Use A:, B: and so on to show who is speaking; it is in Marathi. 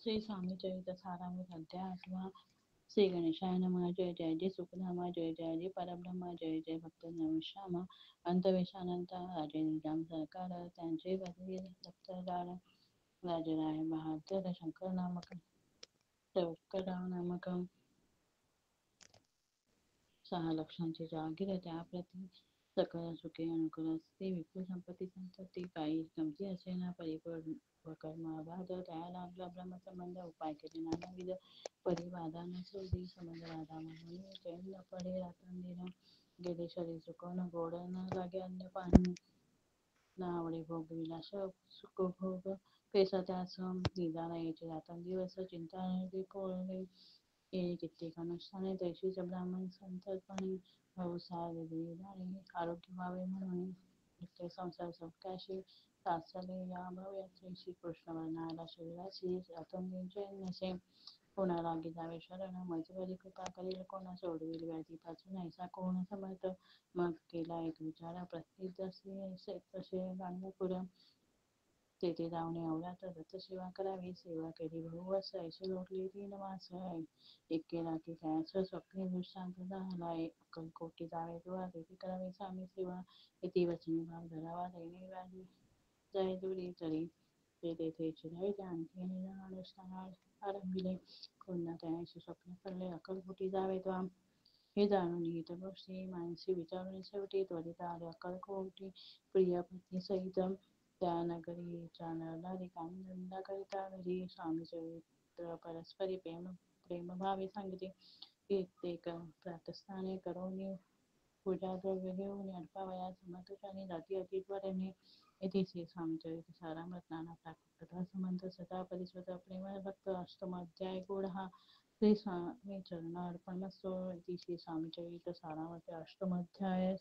A: श्री स्वामी चरित्र सारामृत अध्याय आठवा. श्री गणेशाय नमः. जय जय जय सुखधामा. जय जय जय परब्रह्म. जय जय भक्त नमः. अंतवेशानंत राजे निजाम सरकार त्यांचे बदली दप्तरदार राजराय बहादर शंकर नामक शंकरराव नामक 6 लक्षांची जहागीर त्याप्रती सकळ सुखे अनुकूल असते. विपुल संपत्ती संतती काही गमती असेना परिपूर्ण अगाध त्या लागला ब्रह्मसंबंध उपाय केले नानाविध परिवादान सोडी संबंध वादा म्हणून चैन न पडे रात्रंदिन गेले शरीर सुकवून गोड न लागे अन्न पाणी ना आवडे भोग विलास सुखभोग पैसा त्यास निदान यायचे रात्रंदिवस चिंता पोळले ये कित्येक अनुष्ठाने तैशीच ब्राह्मण संतर्पणे व्यवसाय वेगळी झाले आरोग्य व्हावे म्हणून नित्य संसार सौख्याशी सासले या भव्य श्री कृष्ण वर्णाला शरीराशी रात्रंदिवस नसे कोणा लागी जावे शरण मैत्रिणी कृपा करील कोणा सोडविल व्याधी पासून ऐसा कोण समर्थ मग केला एक विचार प्रत्येक जसे तसे गाणगापूर तेथे जाऊन अवघ्यात दत्त सेवा करावी सेवा केली बहुवस ऐसे लोटले 3 मास एके रात्री त्यास स्वप्ने दृष्टांत झाला अक्कलकोटी जावे तेव्हा तेथे करावी स्वामी सेवा इति वचनी भाव धरावा दैनी व्याधी जय दुरी तरी ते तेथे चिराई आणखी अनुष्ठान आरंभिले पुन्हा त्याशी स्वप्न पडले अक्कलकोटी जावे तेव्हा हे जाणून हित गोष्टी मानसी विचारून शेवटी त्वरित आले अक्कलकोटी प्रिय पत्नी सहित त्या नगरीच्या नरनारी कामधंदा करिता घरी स्वामी चरित्र परस्परी प्रेमभावे सांगितले कित्येक प्रातस्नाने करून पूजा द्रव्य घेऊन अल्पावयात समर्थाने जाती अतित्वरणे येथे श्री स्वामीचरित्र सारामृत नाना कथा संबंध सदा परिस्वत प्रेम भक्त अष्टमाध्याय गोड हा श्री स्वामी चरणार्पणमस्तु इति श्री स्वामीचरित्र सारामृत अष्टमाध्याय